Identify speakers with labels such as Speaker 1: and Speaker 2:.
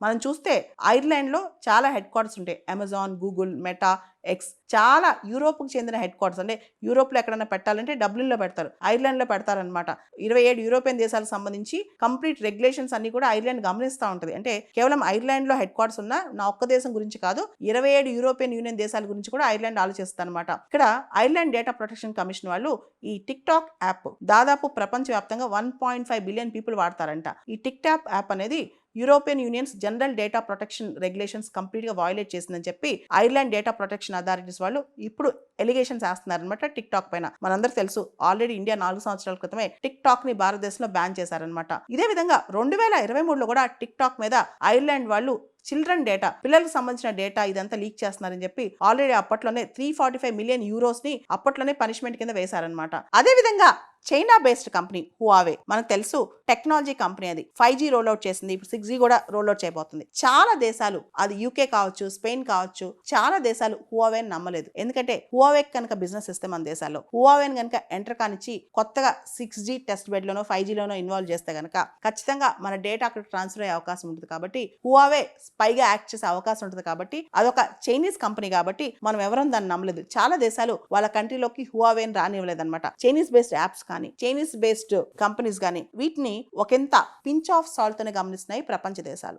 Speaker 1: మనం చూస్తే ఐర్లాండ్లో చాలా హెడ్ క్వార్టర్స్ ఉంటాయి. అమెజాన్, గూగుల్, మెటా, ఎక్స్ చాలా యూరోప్కి చెందిన హెడ్ క్వార్టర్స్. అంటే యూరోప్లో ఎక్కడైనా పెట్టాలంటే డబ్లిన్లో పెడతారు, ఐర్లాండ్లో పెడతారనమాట. 27 యూరోపియన్ దేశాలకు సంబంధించి కంప్లీట్ రెగ్యులేషన్స్ అన్ని కూడా ఐర్లాండ్ గమనిస్తూ ఉంటుంది. అంటే కేవలం ఐర్లాండ్లో హెడ్ క్వార్టర్స్ ఉన్న నా ఒక్క దేశం గురించి కాదు, 27 యూరోపియన్ యూనియన్ దేశాల గురించి కూడా ఐర్లాండ్ ఆలోచిస్తుంది అనమాట. ఇక్కడ ఐర్లాండ్ డేటా ప్రొటెక్షన్ కమిషన్ వాళ్ళు ఈ టిక్ టాక్ యాప్ దాదాపు ప్రపంచవ్యాప్తంగా 1.5 బిలియన్ పీపుల్ వాడతారంట. ఈ టిక్ టాక్ యాప్ అనేది European unions general data protection regulations కంప్లీట్గా వయోలేట్ చేసిందని చెప్పి ఐర్లాండ్ డేటా ప్రొటెక్షన్ అథారిటీస్ వాళ్ళు ఇప్పుడు ఎలిగేషన్స్ వేస్తున్నారనమాట టిక్ టాక్ పైన. మనందరూ తెలుసు ఆల్రెడీ ఇండియా 4 సంవత్సరాల క్రితమే టిక్ టాక్ ని భారతదేశంలో బ్యాన్ చేశారనమాట. ఇదే విధంగా 2023లో కూడా టిక్ టాక్ మీద ఐర్లాండ్ వాళ్ళు చిల్డ్రన్ డేటా, పిల్లలకు సంబంధించిన డేటా ఇదంతా లీక్ చేస్తున్నారని చెప్పి ఆల్రెడీ అప్పట్లోనే 345 మిలియన్ యూరోస్ ని అప్పట్లోనే పనిష్మెంట్ కింద వేశారనమాట. అదే విధంగా చైనా బేస్డ్ కంపెనీ హువావే, మనకు తెలుసు టెక్నాలజీ కంపెనీ, అది 5G రోల్అవుట్ చేసింది, ఇప్పుడు 6G కూడా రోల్అవుట్ చేయబోతుంది. చాలా దేశాలు, అది యూకే కావచ్చు, స్పెయిన్ కావచ్చు, చాలా దేశాలు హువావేని నమ్మలేదు. ఎందుకంటే హువావే కనుక బిజినెస్ ఇస్తే మన దేశాల్లో హువావేని కనుక ఎంటర్ కానిచ్చి కొత్తగా 6G టెస్ట్ బెడ్ లోనో 5Gలోనో ఇన్వాల్వ్ చేస్తే కనుక ఖచ్చితంగా మన డేటా అక్కడ ట్రాన్స్ఫర్ అయ్యే అవకాశం ఉంటుంది. కాబట్టి హువావే స్పైగా యాక్ట్ చేసే అవకాశం ఉంటుంది. కాబట్టి అదొక చైనీస్ కంపెనీ కాబట్టి మనం ఎవరూ దాన్ని నమ్మలేదు. చాలా దేశాలు వాళ్ళ కంట్రీలోకి హువావేని రానివ్వలేదు అనమాట. చైనీస్ బేస్డ్ యాప్స్ కానీ, చైనీస్ బేస్డ్ కంపెనీస్ కానీ వీటిని ఒకంత పించ్ ఆఫ్ సాల్ట్ తోనే గమనిస్తున్నాయి ప్రపంచ దేశాలు.